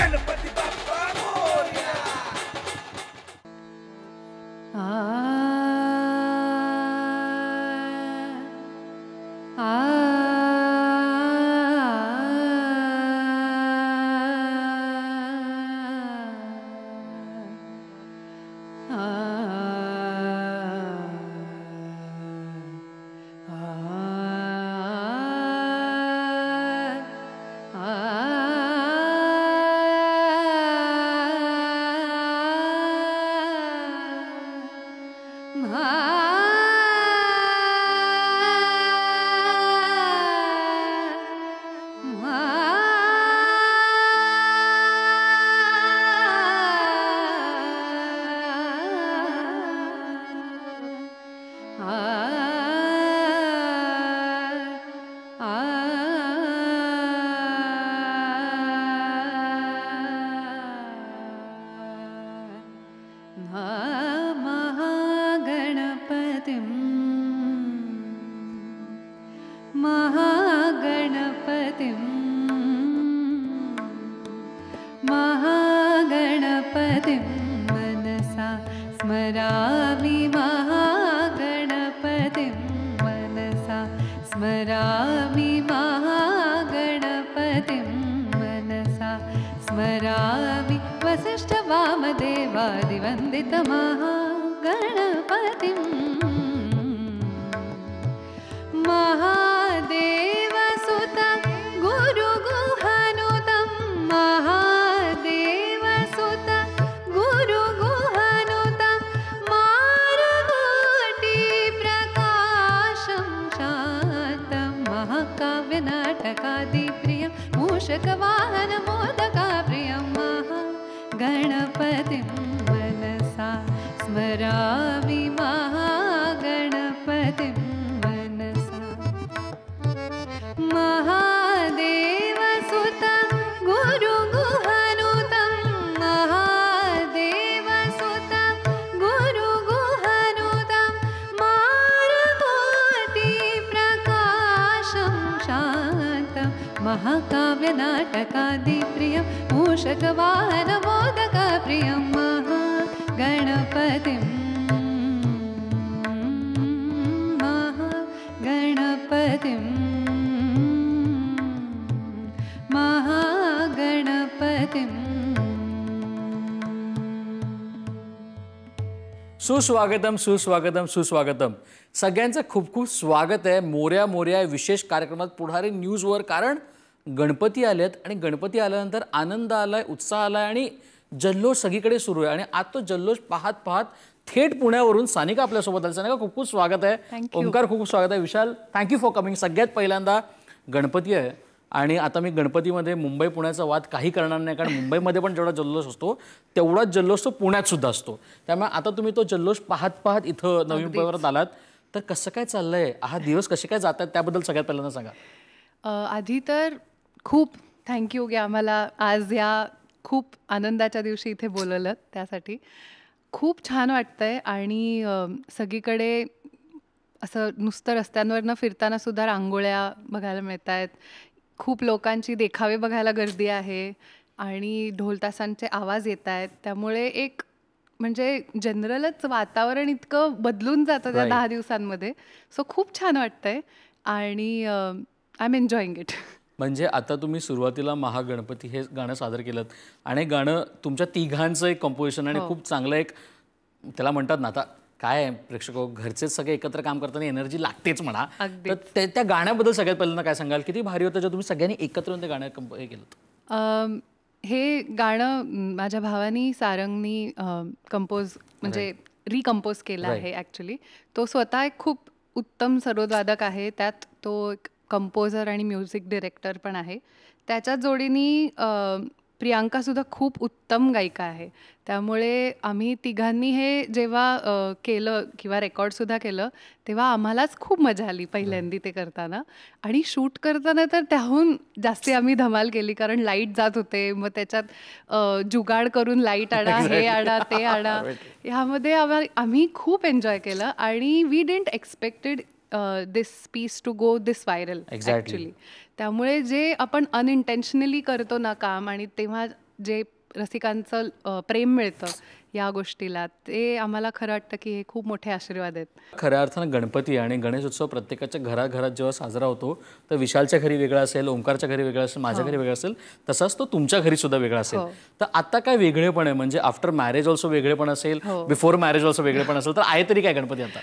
गणपती बाप्पा मोरया. महागणपतिं मनसा स्मरामि महागणपतिं मनसा स्मरामि महागणपतिं मनसा स्मरामि वसिष्ठवामदेवादिवन्दित महागणपतिं महादेवसुत गुरुगुहानुतं महादेवसुत गुरुगुहानुतं मारुति प्रकाशं शान्तं महाकाव्यनाटकादिप्रियं मूषकवाहनमोदकाप्रियं महागणपतिं मनसा स्मरामि महागणपतिं महादेवसुत गुरुगुहानुतं महादेवसुत गुरुगुहानुतं मारुति प्रकाशं शान्तं महाकाव्यनाटकादिप्रियं मूषकवाहनमोदकप्रियं महागणपतिं महागणपतिं सुस्वागतम सुस्वागतम सुस्वागतम. सगळ्यांचं खूप खूप स्वागत आहे मोर्या मोर्या विशेष कार्यक्रमात पुढारी न्यूजवर. कारण गणपती आलेत आणि गणपती आल्यानंतर आनंद आलाय, उत्साह आलाय आणि जल्लोष सगळीकडे सुरू आहे. आणि आज तो जल्लोष पाहत पाहत थेट पुण्यावरून सानिका आपल्यासोबत आली. सानिका, खूप खूप स्वागत आहे. ओंकार, खूप खूप स्वागत आहे. विशाल, थँक्यू फॉर कमिंग. सगळ्यात पहिल्यांदा गणपती आहे आणि आता मी गणपतीमध्ये मुंबई पुण्याचा वाद काही करणार नाही, कारण मुंबईमध्ये पण जेवढा जल्लोष असतो तेवढाच जल्लोष तो पुण्यात सुद्धा असतो. त्यामुळे आता तुम्ही तो जल्लोष पाहत पाहत इथं नवी मुंबईवरत आलात, तर कसं काय चाललंय, हा दिवस कसे काय जातात त्याबद्दल सगळ्यात पहिल्यांदा सांगा. आधी तर खूप थँक्यू की आम्हाला आज या खूप आनंदाच्या दिवशी इथे बोलवलं, त्यासाठी खूप छान वाटतंय. आणि सगळीकडे असं नुसतं रस्त्यांवरनं फिरताना सुद्धा रांगोळ्या बघायला मिळत आहेत, खूप लोकांची देखावे बघायला गर्दी आहे आणि ढोलतासांचे आवाज येत आहेत. त्यामुळे एक म्हणजे जनरलच वातावरण इतकं बदलून जातं त्या 10 दिवसांमध्ये. सो खूप छान वाटतंय आणि आय एम एन्जॉईंग इट. म्हणजे आता तुम्ही सुरुवातीला महागणपती हे गाणं सादर केलं आणि गाणं तुमच्या तिघांचं एक कंपोजिशन आणि खूप चांगलं एक त्याला म्हणतात ना, आता काय प्रेक्षक घरचेच सगळे एकत्र काम करताना एनर्जी लागतेच म्हणा. तर त्या गाण्याबद्दल सगळ्यात पहिल्यांदा काय सांगाल, किती भारी होतं जेव्हा तुम्ही सगळ्यांनी एकत्र येऊन ते गाणं हे केलं? हे गाणं माझ्या भावानी सारंगनी कंपोज म्हणजे रिकम्पोज केलं आहे. ॲक्च्युली तो स्वतः एक खूप उत्तम सरोदवादक आहे, त्यात तो एक कंपोजर आणि म्युझिक डिरेक्टर पण आहे. त्याच्या जोडीनी प्रियांकासुद्धा खूप उत्तम गायिका आहे. त्यामुळे आम्ही तिघांनी हे जेव्हा केलं किंवा रेकॉर्डसुद्धा केलं तेव्हा आम्हालाच खूप मजा आली पहिल्यांदी ते करताना. आणि शूट करताना तर त्याहून जास्ती आम्ही धमाल केली, कारण लाईट जात होते, मग त्याच्यात जुगाड करून लाईट आणा, हे आणा, ते आणा, ह्यामध्ये आम्ही खूप एन्जॉय केलं. आणि we didn't expected this piece to go this viral actually. त्यामुळे जे आपण अनइंटेन्शनली करतो ना काम, आणि तेव्हा जे रसिकांचं प्रेम मिळतं या गोष्टीला, ते आम्हाला खरं वाटतं की हे खूप मोठे आशीर्वाद आहेत. खऱ्या अर्थानं गणपती आणि गणेश उत्सव प्रत्येकाच्या घराघरात जेव्हा साजरा होतो तर विशालच्या घरी वेगळा असेल, ओंकारच्या घरी वेगळा असेल, माझ्या घरी वेगळा असेल, तसाच तो तुमच्या घरी सुद्धा वेगळा असेल. तर आता काय वेगळेपण आहे, म्हणजे आफ्टर मॅरेज ऑल्सो वेगळेपण असेल, बिफोर मॅरेज ऑल्सो वेगळेपण असेल, तर आहे तरी काय गणपती आता?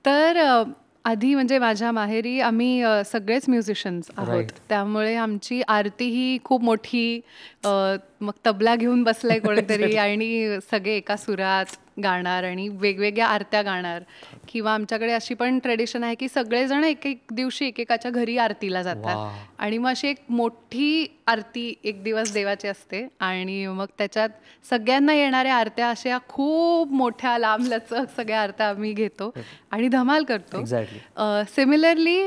तर आधी म्हणजे माझ्या माहेरी आम्ही सगळेच म्युझिशियन्स आहोत, त्यामुळे आमची आरती ही खूप मोठी, मग तबला घेऊन बसलाय कोणीतरी आणि सगळे एका सुरात गाणार आणि वेगवेगळ्या आरत्या गाणार. किंवा आमच्याकडे अशी पण ट्रेडिशन आहे की सगळेजण एक एक दिवशी एकेकाच्या घरी आरतीला जातात आणि मग अशी एक मोठी आरती एक दिवस देवाची असते आणि मग त्याच्यात सगळ्यांना येणाऱ्या आरत्या अशा खूप मोठ्या लांबलचक सगळ्या आरत्या आम्ही घेतो आणि धमाल करतो. सिमिलरली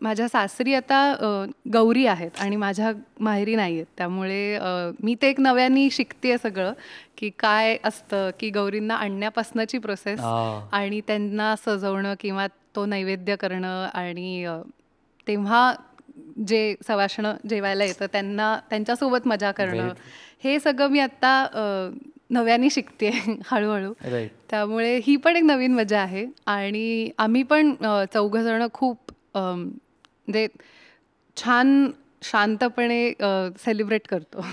माझ्या सासरी आता गौरी आहेत आणि माझ्या माहेरी नाही आहेत, त्यामुळे मी ते एक नव्याने शिकते सगळं की काय असतं, की गौरींना आणण्यापासनची प्रोसेस आणि त्यांना सजवणं किंवा तो नैवेद्य करणं आणि तेव्हा जे सवाष्ण जेवायला येतं त्यांना त्यांच्यासोबत मजा करणं, हे सगळं मी आता नव्याने शिकते हळूहळू. त्यामुळे ही पण एक नवीन मजा आहे आणि आम्ही पण चौघजणं खूप म्हणजे छान शांतपणे सेलिब्रेट करतो.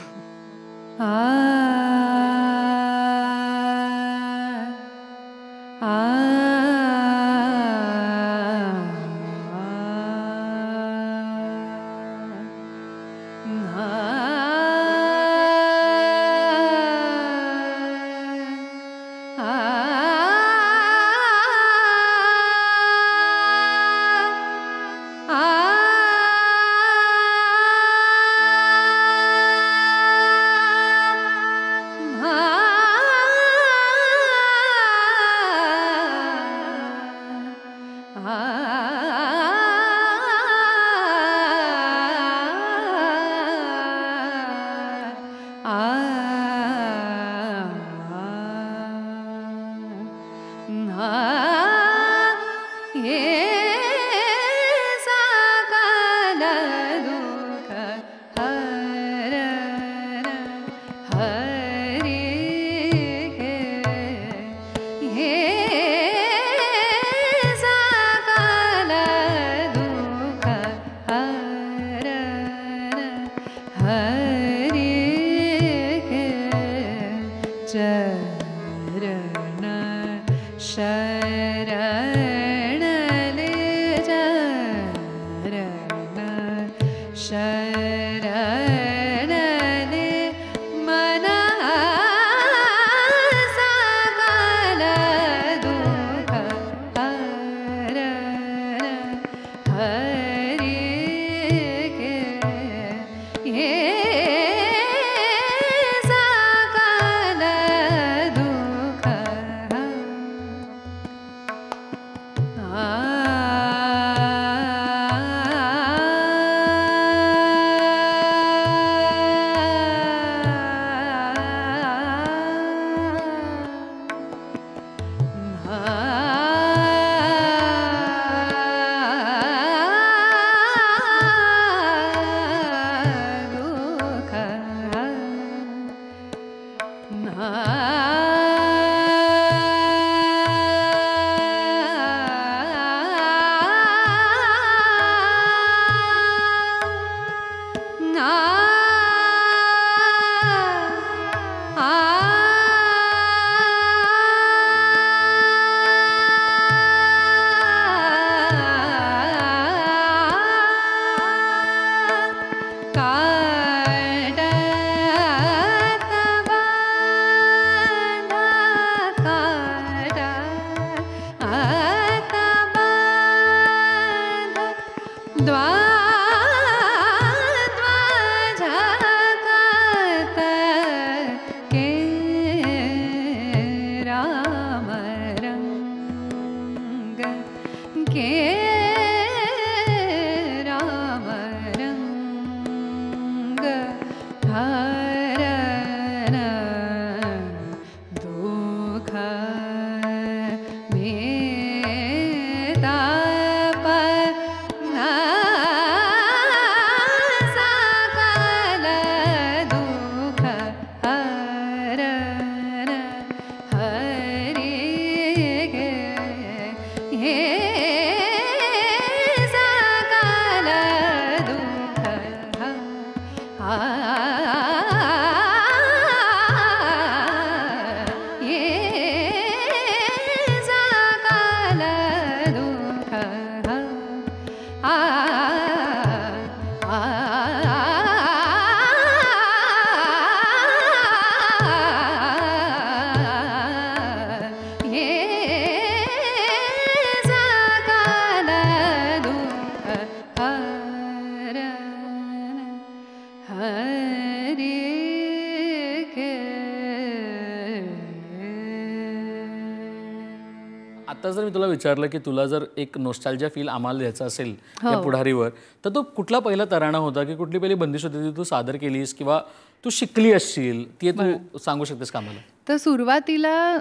आता जर मी तुला विचारलं की तुला जर एक नॉस्टॅल्जिया फील आम्हाला द्यायचा असेल या पुढारीवर, तर तो कुठला पहिला तराणा होता की कुठली पहिली बंदिश होती ती तू सादर केलीस किंवा तू शिकली असशील, ती तू सांगू शकतेस का मला? तर सुरुवातीला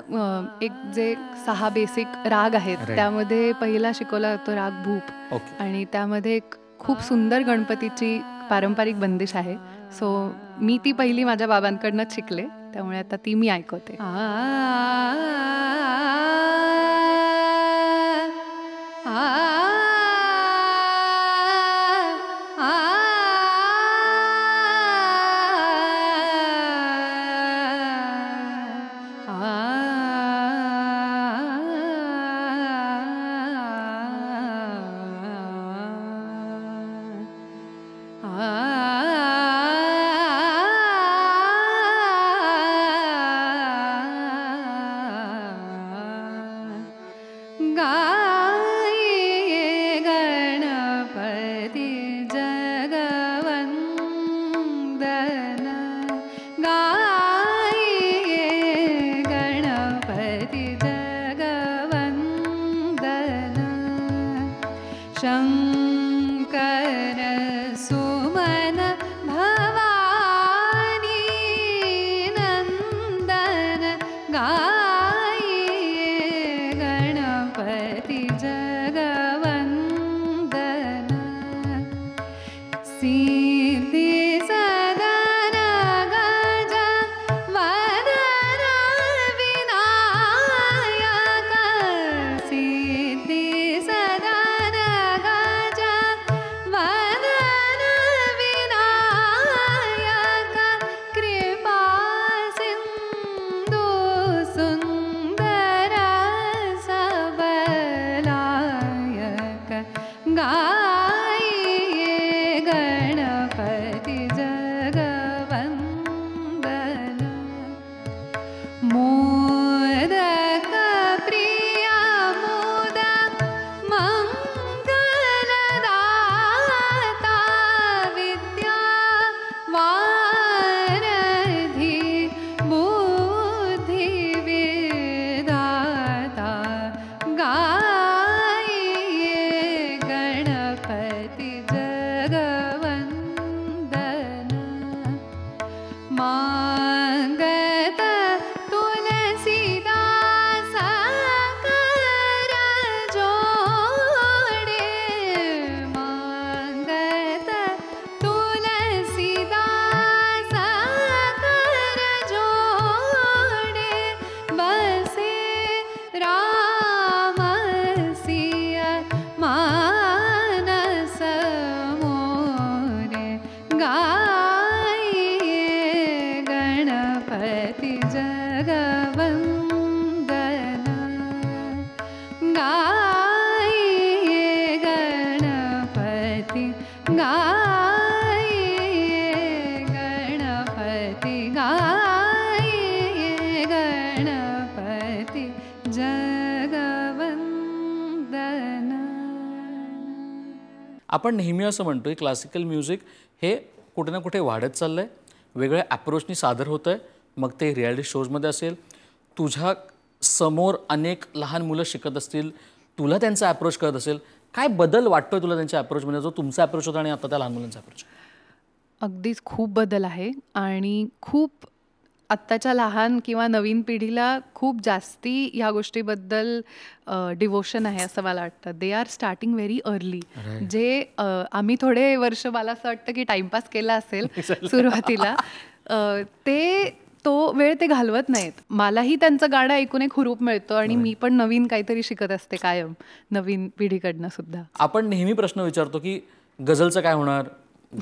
एक जे 6 बेसिक राग आहेत त्यामध्ये पहिला शिकवला जातो राग भूप. ओके. आणि त्यामध्ये एक खूप सुंदर गणपतीची पारंपरिक बंदिश आहे. सो मी ती पहिली माझ्या बाबांकडनंच शिकले, त्यामुळे आता ती मी ऐकवते. शंकर सुमन भवानी नंदन गाये गणपती जगवंदन. सिद्धी सदन गज वदन विनायक. सिद्धी सदन गज वदन विनायक. कृपा सिंधू सुंदर सबलायक. गाये गणपती जगवंदन. मोदक प्रिय मोदक मंगलदाता. विद्या वारधी बुद्धी विधाता. गाये गणपती जगवंदन. मांगत तुलसीदास कर जोडे. मांगत तुलसीदास कर जोडे. बसे राम सिय मानस मोरे. गाये गणपती जगवंदन. गाये गणपती. गाये गणपती. गाये गणपती जगवंदन. आपण नेहमी असं म्हणतो की क्लासिकल म्युझिक हे कुठे ना कुठे वाढत चाललं आहे, वेगळ्या ॲप्रोचनी सादर होतं आहे. मग ते रियालिटी शोजमध्ये असेल, तुझ्या समोर अनेक लहान मुलं शिकत असतील, तुला त्यांचा ॲप्रोच कळत असेल. काय बदल वाटतोय तुला त्यांच्या ॲप्रोचमध्ये, जो तुमचा ॲप्रोच होता आणि आता त्या लहान मुलांचा ॲप्रोच? अगदीच खूप बदल आहे आणि खूप आत्ताच्या लहान किंवा नवीन पिढीला खूप जास्ती ह्या गोष्टीबद्दल डिवोशन आहे असं मला वाटतं. They are starting very early. जे आम्ही थोडे वर्ष, मला असं वाटतं की टाइमपास केला असेल सुरुवातीला, तो वेळ ते घालवत नाहीत. मलाही त्यांचं गाणं ऐकून एक हुरूप मिळतो आणि मी पण नवीन काहीतरी शिकत असते कायम, नवीन पिढीकडनं सुद्धा. आपण नेहमी प्रश्न विचारतो की गझलचं काय होणार,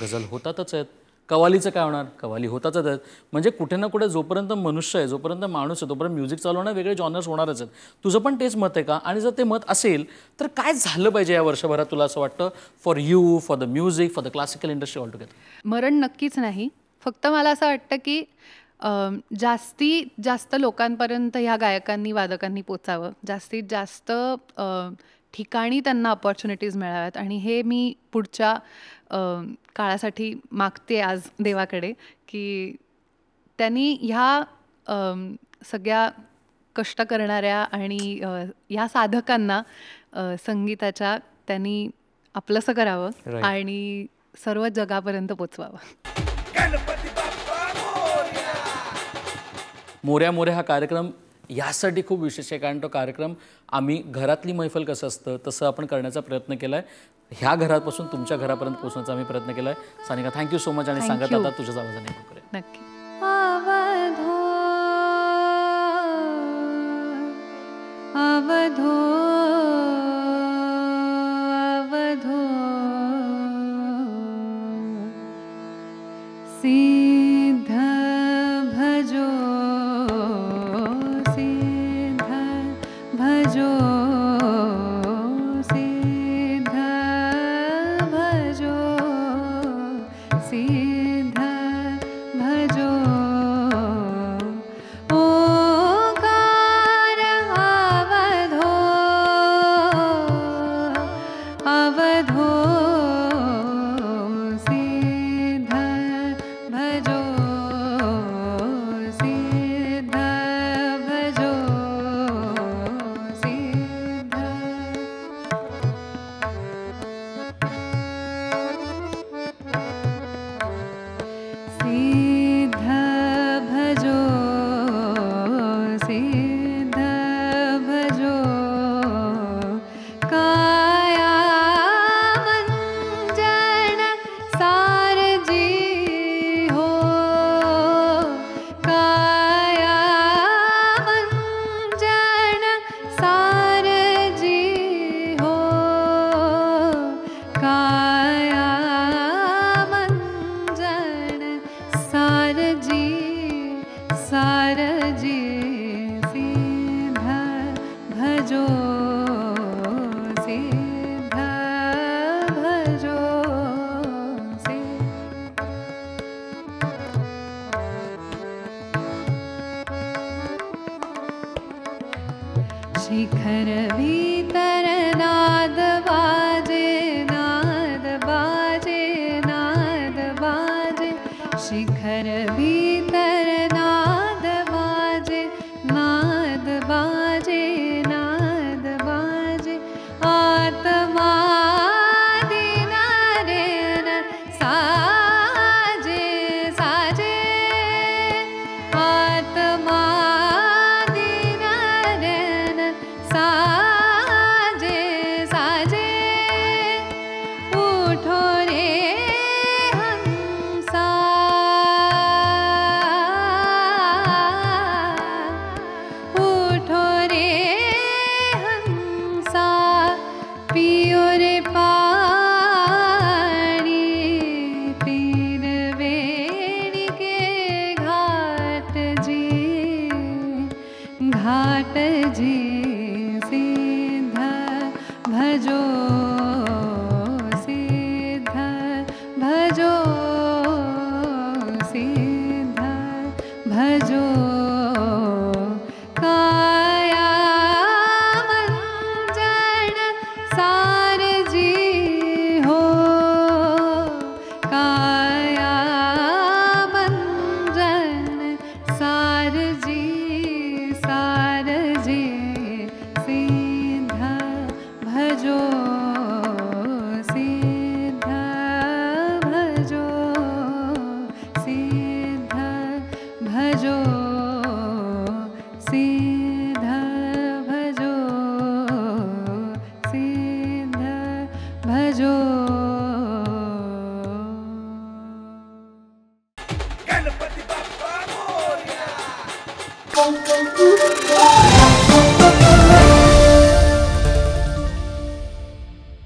गझल होतातच आहेत. कवालीचं काय होणार, कवाली होताच आहेत. म्हणजे कुठे ना कुठे जोपर्यंत मनुष्य आहे, जोपर्यंत माणूस आहे, तोपर्यंत म्युझिक चालू होणार, वेगळे जॉनर्स होणारच आहेत. तुझं पण तेच मत आहे का? आणि जर ते मत असेल तर काय झालं पाहिजे या वर्षभरात तुला असं वाटतं, for you, for the music, for the classical industry all together? मरण नक्कीच नाही. फक्त मला असं वाटतं की जास्तीत जास्त लोकांपर्यंत ह्या गायकांनी, वादकांनी पोचावं. जास्तीत जास्त ठिकाणी त्यांना अपॉर्च्युनिटीज मिळाव्यात. आणि हे मी पुढच्या काळासाठी मागते आज देवाकडे, की त्यांनी ह्या सगळ्या कष्ट करणाऱ्या आणि या साधकांना संगीताच्या त्यांनी आपलंसं करावं Right. आणि सर्व जगापर्यंत पोचवावं. गणपती बाप्पा मोरया. मोऱ्या मोऱ्या हा कार्यक्रम यासाठी खूप विशेष आहे, कारण तो कार्यक्रम आम्ही घरातली मैफल कसं असतं तसं आपण करण्याचा प्रयत्न केला आहे. ह्या घरापासून तुमच्या घरापर्यंत पोहोचण्याचा आम्ही प्रयत्न केला आहे. Sanika, thank you so much. आणि Thank सांगत you. आता तुझ्याच आवाजाने करूया. नक्की. अवधो अवधो सिद्ध भजो सिद्ध भजो सिद्ध भजो सिद्ध भजो ओंकार अवधो अवधो सिद्ध भजो सिद्ध भजो सिद्ध सिद्ध भजो सिद्ध भजो काया मंजन सारजी हो काया मंजन सारजी हो काया मंजन सारजी सारजी सिद्ध भजो सिद्ध भजो शिखर भीतर नाद बाजे नाद बाजे नाद बाजे शिखर भीतर नाद बाजे नाद बाजे नाद बाजे आत्मा दिनारेन साजे साजे आत्मा दिनारेन साजे साजे उठो रे हंसा उठो रे हंसा पियो रे पानी तीन वेणी के घाट जी सिद्ध भजो सिद्ध भजो सिद्ध भजो काया मंजन सारजी हो काया मंजन सारजी सारजी सिद्ध भजो सिद्ध भजो सिद्ध भजो सिद्ध भजो सिद्ध भजो गणपती बाप्पा मोरया.